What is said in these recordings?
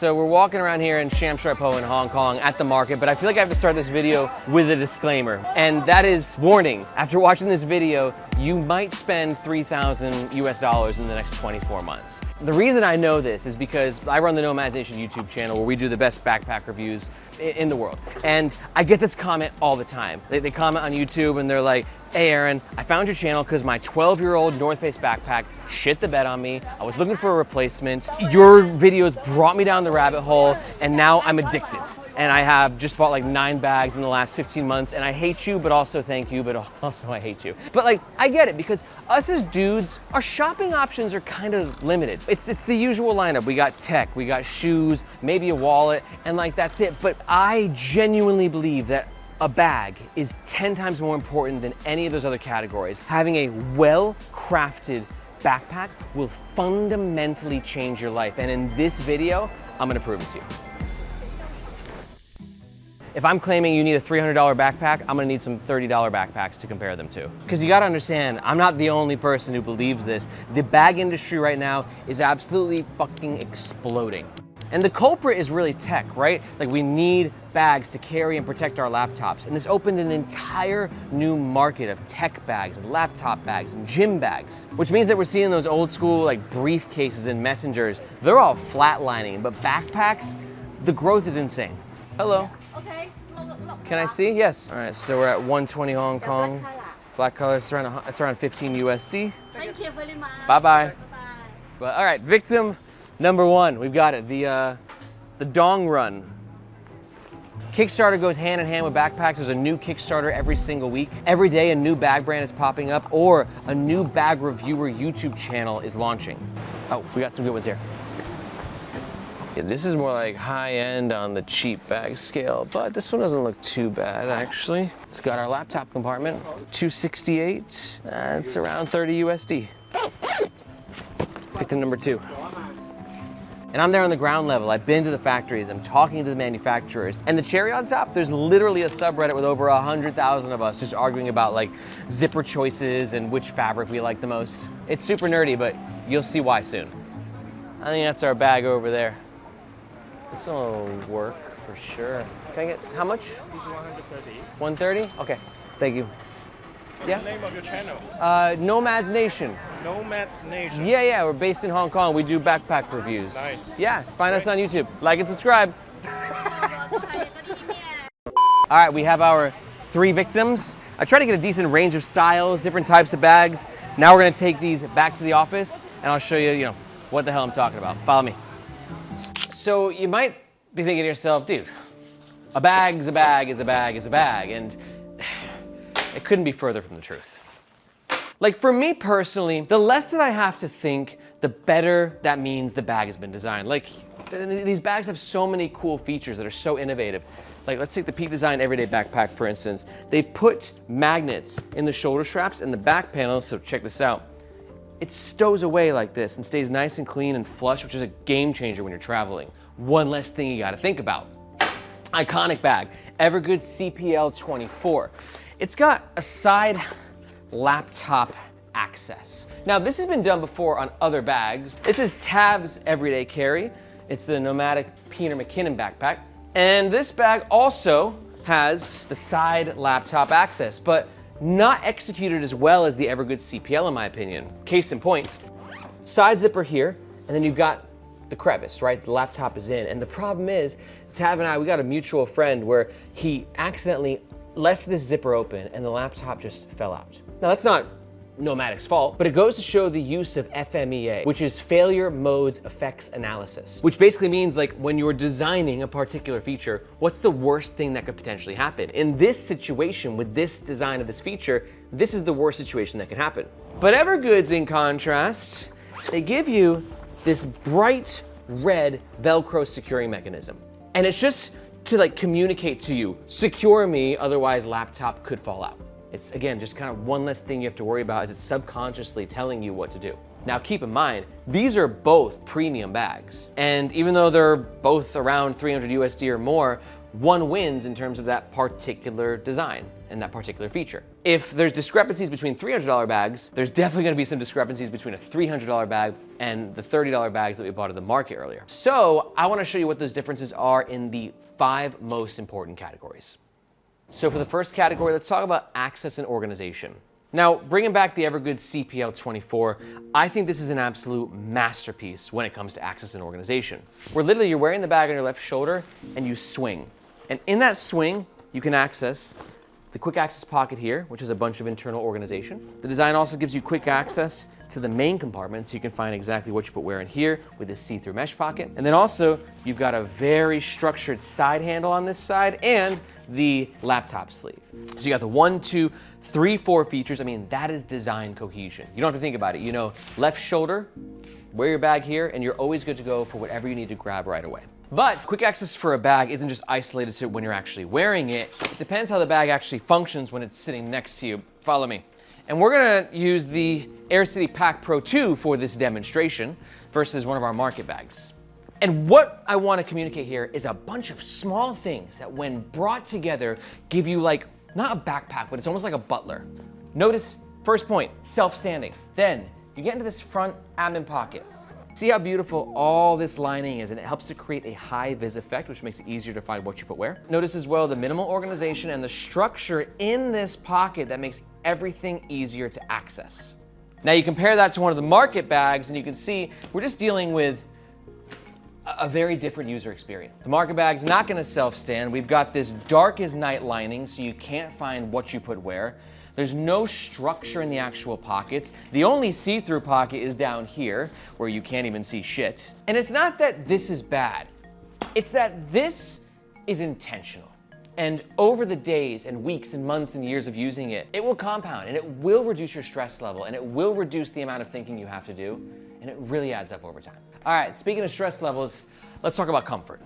so we're walking around here in Sham Shui Po in Hong Kong at the market, but I feel like I have to start this video with a disclaimer. And that is, warning, after watching this video, you might spend $3,000 US in the next 24 months. The reason I know this is because I run the Nomads Nation YouTube channel where we do the best backpack reviews in the world. And I get this comment all the time. They comment on YouTube and they're like, hey Aaron, I found your channel because my 12-year-old North Face backpack shit the bed on me. I was looking for a replacement. Your videos brought me down the rabbit hole and now I'm addicted. And I have just bought like 9 bags in the last 15 months and I hate you, but also thank you, but also I hate you. But like, I get it because us as dudes, our shopping options are kind of limited. It's the usual lineup. We got tech, we got shoes, maybe a wallet, and like that's it. But I genuinely believe that a bag is 10 times more important than any of those other categories. Having a well-crafted backpack will fundamentally change your life. And in this video, I'm gonna prove it to you. If I'm claiming you need a $300 backpack, I'm gonna need some $30 backpacks to compare them to. Because you gotta understand, I'm not the only person who believes this. The bag industry right now is absolutely fucking exploding. And the culprit is really tech, right? Like we need bags to carry and protect our laptops. And this opened an entire new market of tech bags and laptop bags and gym bags, which means that we're seeing those old school like briefcases and messengers. They're all flatlining, but backpacks, the growth is insane. Hello. Okay. Can I see? Yes. All right, so we're at 120 Hong Kong. Black color, it's around 15 USD. Thank you very much. Bye-bye. Bye-bye. Well, all right, victim number 1, we've got it, the Dong Run. Kickstarter goes hand in hand with backpacks. There's a new Kickstarter every single week. Every day a new bag brand is popping up or a new bag reviewer YouTube channel is launching. Oh, we got some good ones here. Yeah, this is more like high end on the cheap bag scale, but this one doesn't look too bad actually. It's got our laptop compartment, 268, it's around 30 USD. Victim number 2. And I'm there on the ground level. I've been to the factories, I'm talking to the manufacturers. And the cherry on top, there's literally a subreddit with over 100,000 of us just arguing about like zipper choices and which fabric we like the most. It's super nerdy, but you'll see why soon. I think that's our bag over there. This will work for sure. Can I get, how much? 130. 130? Okay, thank you. Yeah? What's the name of your channel? Nomads Nation. Nomads Nation. Yeah, we're based in Hong Kong. We do backpack reviews. Nice. Yeah, find us on YouTube. Like and subscribe. All right, we have our 3 victims. I try to get a decent range of styles, different types of bags. Now we're gonna take these back to the office and I'll show you, what the hell I'm talking about. Follow me. So you might be thinking to yourself, dude, a bag's a bag is a bag is a bag, and it couldn't be further from the truth. Like for me personally, the less that I have to think, the better that means the bag has been designed. Like these bags have so many cool features that are so innovative. Like let's take the Peak Design Everyday Backpack for instance. They put magnets in the shoulder straps and the back panels, so check this out. It stows away like this and stays nice and clean and flush, which is a game changer when you're traveling. One less thing you gotta think about. Iconic bag, Evergood CPL 24. It's got a side laptop access. Now this has been done before on other bags. This is Tav's Everyday Carry. It's the Nomadic Peter McKinnon backpack. And this bag also has the side laptop access, but not executed as well as the Evergood CPL in my opinion. Case in point, side zipper here, and then you've got the crevice, right? The laptop is in. And the problem is, Tav and I, we got a mutual friend where he accidentally left this zipper open and the laptop just fell out. Now that's not Nomadic's fault, but it goes to show the use of FMEA, which is Failure Modes Effects Analysis, which basically means like when you're designing a particular feature, what's the worst thing that could potentially happen? In this situation, with this design of this feature, this is the worst situation that can happen. But Evergoods, in contrast, they give you this bright red Velcro securing mechanism. And it's just to like communicate to you, secure me, otherwise laptop could fall out. It's again, just kind of one less thing you have to worry about as it's subconsciously telling you what to do. Now keep in mind, these are both premium bags. And even though they're both around 300 USD or more, one wins in terms of that particular design. in that particular feature. If there's discrepancies between $300 bags, there's definitely gonna be some discrepancies between a $300 bag and the $30 bags that we bought at the market earlier. So I wanna show you what those differences are in the 5 most important categories. So for the first category, let's talk about access and organization. Now, bringing back the Evergood CPL24, I think this is an absolute masterpiece when it comes to access and organization. Where literally you're wearing the bag on your left shoulder and you swing. And in that swing, you can access the quick access pocket here, which is a bunch of internal organization. The design also gives you quick access to the main compartment, so you can find exactly what you put where in here with this see-through mesh pocket. And then also, you've got a very structured side handle on this side and the laptop sleeve. So you got the 1, 2, 3, 4 features. I mean, that is design cohesion. You don't have to think about it. You know, left shoulder, wear your bag here, and you're always good to go for whatever you need to grab right away. But quick access for a bag isn't just isolated to when you're actually wearing it. It depends how the bag actually functions when it's sitting next to you. Follow me. And we're gonna use the Air City Pack Pro 2 for this demonstration versus one of our market bags. And what I wanna communicate here is a bunch of small things that when brought together give you like, not a backpack, but it's almost like a butler. Notice, first point, self-standing. Then you get into this front admin pocket. See how beautiful all this lining is, and it helps to create a high-vis effect, which makes it easier to find what you put where. Notice as well the minimal organization and the structure in this pocket that makes everything easier to access. Now you compare that to one of the market bags, and you can see we're just dealing with a very different user experience. The market bag's not gonna self-stand. We've got this dark as night lining, so you can't find what you put where. There's no structure in the actual pockets. The only see-through pocket is down here, where you can't even see shit. And it's not that this is bad. It's that this is intentional. And over the days and weeks and months and years of using it, it will compound and it will reduce your stress level and it will reduce the amount of thinking you have to do, and it really adds up over time. All right, speaking of stress levels, let's talk about comfort.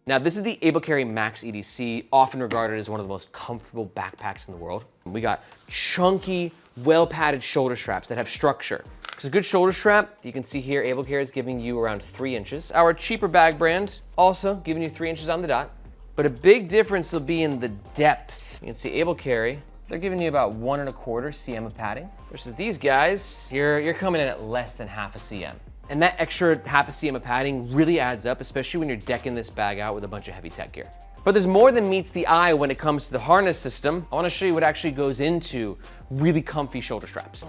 Now, this is the Able Carry Max EDC, often regarded as one of the most comfortable backpacks in the world. We got chunky, well-padded shoulder straps that have structure. It's a good shoulder strap. You can see here, Able Carry is giving you around 3 inches. Our cheaper bag brand, also giving you 3 inches on the dot. But a big difference will be in the depth. You can see Able Carry, they're giving you about 1¼ cm of padding, versus these guys, you're coming in at less than ½ cm. And that extra ½ cm of padding really adds up, especially when you're decking this bag out with a bunch of heavy tech gear. But there's more than meets the eye when it comes to the harness system. I wanna show you what actually goes into really comfy shoulder straps.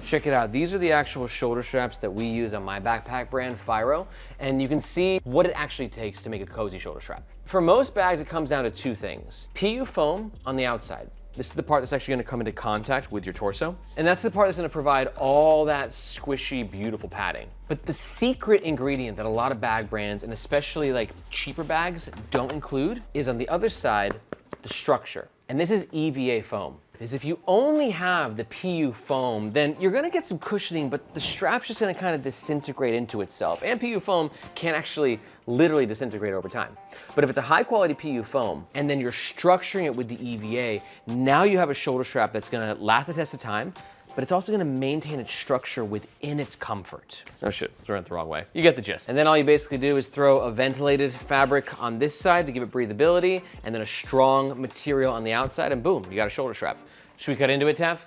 Check it out. These are the actual shoulder straps that we use on my backpack brand, Firo, and you can see what it actually takes to make a cozy shoulder strap. For most bags, it comes down to 2 things. PU foam on the outside. This is the part that's actually gonna come into contact with your torso. And that's the part that's gonna provide all that squishy, beautiful padding. But the secret ingredient that a lot of bag brands, and especially like cheaper bags, don't include is on the other side, the structure. And this is EVA foam. Because if you only have the PU foam, then you're gonna get some cushioning, but the strap's just gonna kind of disintegrate into itself. And PU foam can actually literally disintegrate over time. But if it's a high quality PU foam, and then you're structuring it with the EVA, now you have a shoulder strap that's gonna last the test of time, but it's also gonna maintain its structure within its comfort. Oh shit, I ran it the wrong way. You get the gist. And then all you basically do is throw a ventilated fabric on this side to give it breathability, and then a strong material on the outside, and boom, you got a shoulder strap. Should we cut into it, Tav?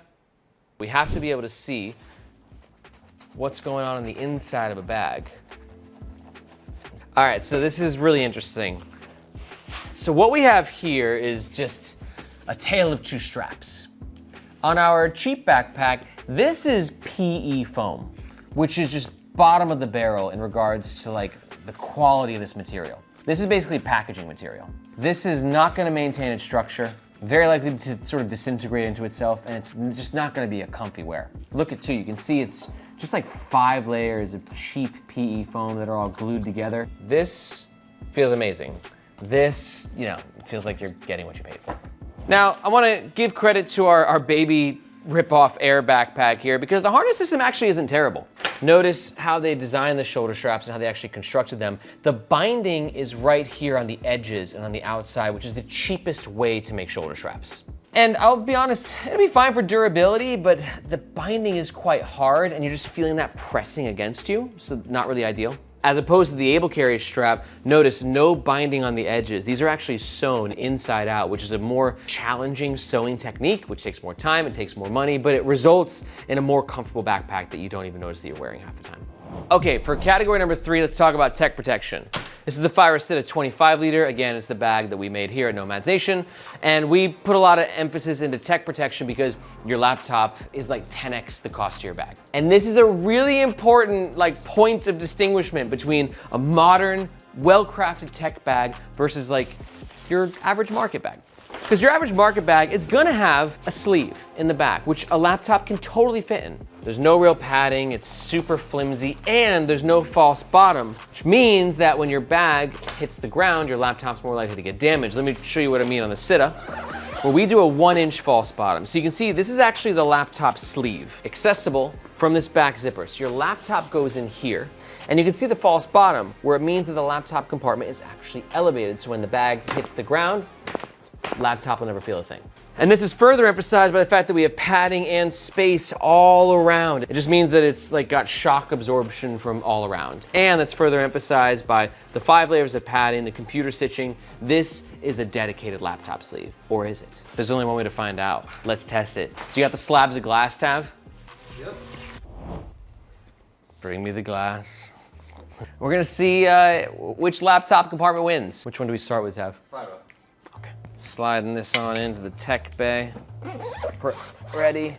We have to be able to see what's going on the inside of a bag. All right, so this is really interesting. So what we have here is just a tale of 2 straps. On our cheap backpack, this is PE foam, which is just bottom of the barrel in regards to like the quality of this material. This is basically packaging material. This is not gonna maintain its structure, very likely to sort of disintegrate into itself, and it's just not gonna be a comfy wear. Look at 2, you can see it's just like 5 layers of cheap PE foam that are all glued together. This feels amazing. This, you know, feels like you're getting what you paid for. Now, I wanna give credit to our baby rip-off Air backpack here, because the harness system actually isn't terrible. Notice how they designed the shoulder straps and how they actually constructed them. The binding is right here on the edges and on the outside, which is the cheapest way to make shoulder straps. And I'll be honest, it'll be fine for durability, but the binding is quite hard and you're just feeling that pressing against you, so not really ideal. As opposed to the able carry strap, notice no binding on the edges. These are actually sewn inside out, which is a more challenging sewing technique, which takes more time, it takes more money, but it results in a more comfortable backpack that you don't even notice that you're wearing half the time. Okay, for category number 3, let's talk about tech protection. This is the Firestead 25 liter. Again, it's the bag that we made here at Nomads Nation. And we put a lot of emphasis into tech protection because your laptop is like 10x the cost of your bag. And this is a really important point of distinguishment between a modern, well-crafted tech bag versus your average market bag. Because your average market bag is gonna have a sleeve in the back, which a laptop can totally fit in. There's no real padding, it's super flimsy, and there's no false bottom, which means that when your bag hits the ground, your laptop's more likely to get damaged. Let me show you what I mean on the sit-up, where we do a 1-inch false bottom. So you can see this is actually the laptop sleeve, accessible from this back zipper. So your laptop goes in here, and you can see the false bottom, where it means that the laptop compartment is actually elevated. So when the bag hits the ground, laptop will never feel a thing. And this is further emphasized by the fact that we have padding and space all around. It just means that it's got shock absorption from all around. And that's further emphasized by the 5 layers of padding, the computer stitching. This is a dedicated laptop sleeve, or is it? There's only one way to find out. Let's test it. Do you got the slabs of glass, Tav? Yep. Bring me the glass. We're gonna see which laptop compartment wins. Which one do we start with, Tav? Sliding this on into the tech bay. Ready.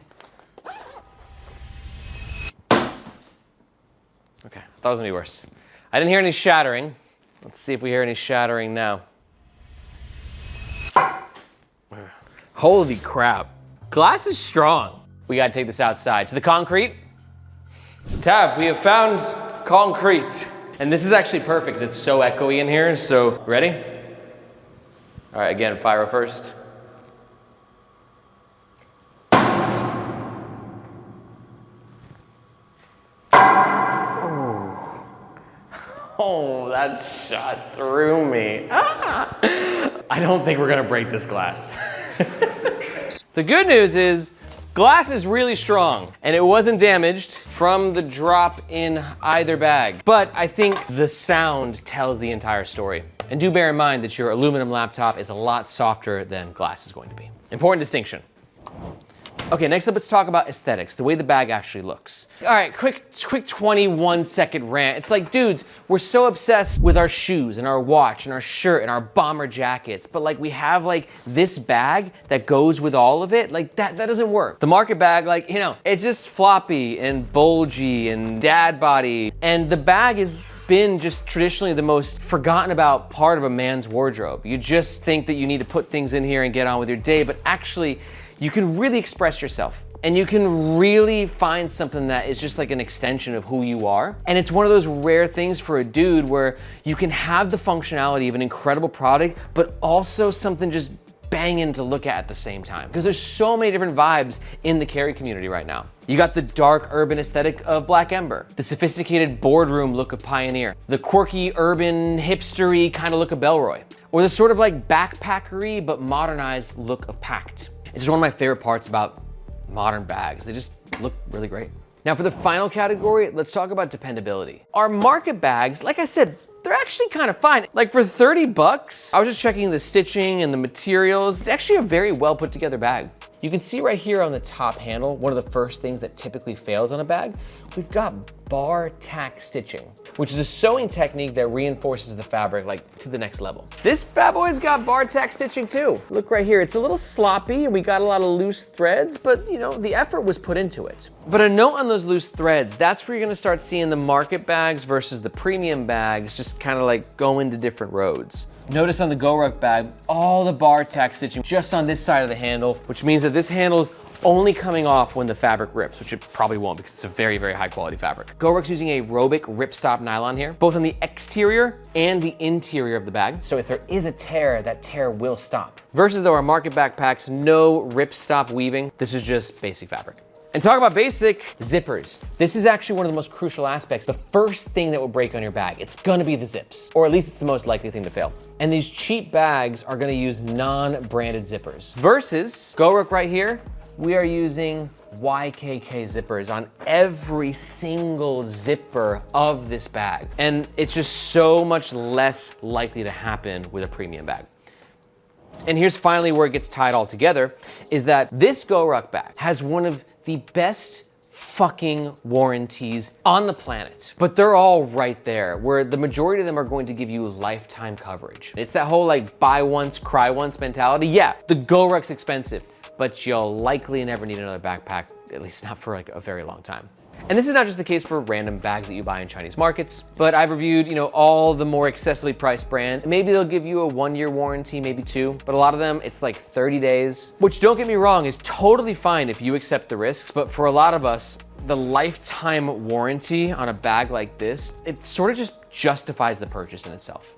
Okay, that was gonna be worse. I didn't hear any shattering. Let's see if we hear any shattering now. Holy crap. Glass is strong. We gotta take this outside to the concrete. Tav, we have found concrete. And this is actually perfect, 'cause it's so echoey in here, so ready? All right, again, fire first. Oh, that shot through me. Ah! I don't think we're gonna break this glass. The good news is, glass is really strong, and it wasn't damaged from the drop in either bag. But I think the sound tells the entire story. And do bear in mind that your aluminum laptop is a lot softer than glass is going to be. Important distinction. Okay, next up, let's talk about aesthetics, the way the bag actually looks. All right, quick 21-second rant. It's like, dudes, we're so obsessed with our shoes and our watch and our shirt and our bomber jackets, but we have this bag that goes with all of it. That doesn't work. The market bag, it's just floppy and bulgy and dad body. And the bag is been just traditionally the most forgotten about part of a man's wardrobe. You just think that you need to put things in here and get on with your day, but actually you can really express yourself and you can really find something that is just an extension of who you are. And it's one of those rare things for a dude where you can have the functionality of an incredible product, but also something just banging to look at the same time. Because there's so many different vibes in the carry community right now. You got the dark urban aesthetic of Black Ember, the sophisticated boardroom look of Pioneer, the quirky urban hipstery kind of look of Bellroy, or the sort of backpackery but modernized look of Pact. It's just one of my favorite parts about modern bags. They just look really great. Now for the final category, let's talk about dependability. Our market bags, like I said, they're actually kind of fine. For 30 bucks, I was just checking the stitching and the materials. It's actually a very well put together bag. You can see right here on the top handle, one of the first things that typically fails on a bag, we've got bar tack stitching, which is a sewing technique that reinforces the fabric to the next level. This bad boy's got bar tack stitching too. Look right here, it's a little sloppy and we got a lot of loose threads, but the effort was put into it. But a note on those loose threads, that's where you're gonna start seeing the market bags versus the premium bags just kind of go into different roads. Notice on the GoRuck bag, all the bar tack stitching just on this side of the handle, which means that this handle's only coming off when the fabric rips, which it probably won't because it's a very, very high quality fabric. GoRuck's using a Robic ripstop nylon here, both on the exterior and the interior of the bag. So if there is a tear, that tear will stop. Versus though our market backpacks, no ripstop weaving. This is just basic fabric. And talk about basic, zippers. This is actually one of the most crucial aspects. The first thing that will break on your bag, it's gonna be the zips, or at least it's the most likely thing to fail. And these cheap bags are gonna use non-branded zippers. Versus GoRuck right here, we are using YKK zippers on every single zipper of this bag. And it's just so much less likely to happen with a premium bag. And here's finally where it gets tied all together, is that this GoRuck bag has one of the best fucking warranties on the planet. But they're all right there, where the majority of them are going to give you lifetime coverage. It's that whole like buy once, cry once mentality. Yeah, the GoRuck's expensive, but you'll likely never need another backpack, at least not for like a very long time. And this is not just the case for random bags that you buy in Chinese markets, but I've reviewed, all the more accessibly priced brands. Maybe they'll give you a 1-year warranty, maybe 2, but a lot of them, it's like 30 days, which, don't get me wrong, is totally fine if you accept the risks, but for a lot of us, the lifetime warranty on a bag like this, it sort of just justifies the purchase in itself.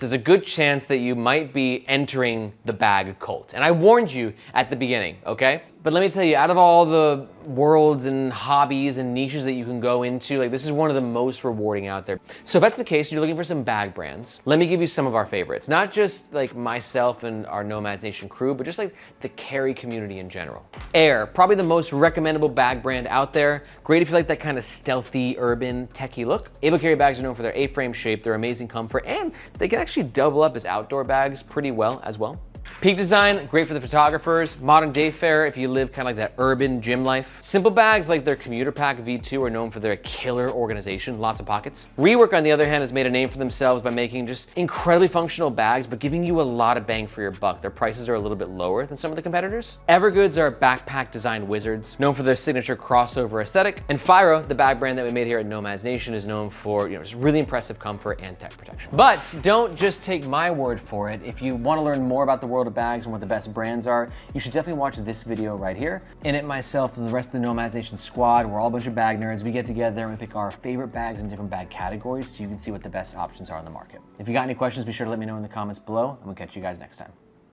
There's a good chance that you might be entering the bag cult. And I warned you at the beginning, okay? But let me tell you, out of all the worlds and hobbies and niches that you can go into, like, this is one of the most rewarding out there. So if that's the case, you're looking for some bag brands, let me give you some of our favorites. Not just like myself and our Nomads Nation crew, but just like the carry community in general. Air, probably the most recommendable bag brand out there. Great if you like that kind of stealthy, urban, techie look. Able Carry bags are known for their A-frame shape, their amazing comfort, and they can actually double up as outdoor bags pretty well as well. Peak Design, great for the photographers. Modern day fare if you live kind of like that urban gym life. Simple bags like their Commuter Pack V2 are known for their killer organization, lots of pockets. Rework, on the other hand, has made a name for themselves by making just incredibly functional bags, but giving you a lot of bang for your buck. Their prices are a little bit lower than some of the competitors. Evergoods are backpack design wizards, known for their signature crossover aesthetic. And Firo, the bag brand that we made here at Nomads Nation, is known for just really impressive comfort and tech protection. But don't just take my word for it. If you want to learn more about the world of bags and what the best brands are, you should definitely watch this video right here. In it, myself and the rest of the Nomads Nation squad, we're all a bunch of bag nerds. We get together and we pick our favorite bags in different bag categories so you can see what the best options are on the market. If you got any questions, be sure to let me know in the comments below, and we'll catch you guys next time.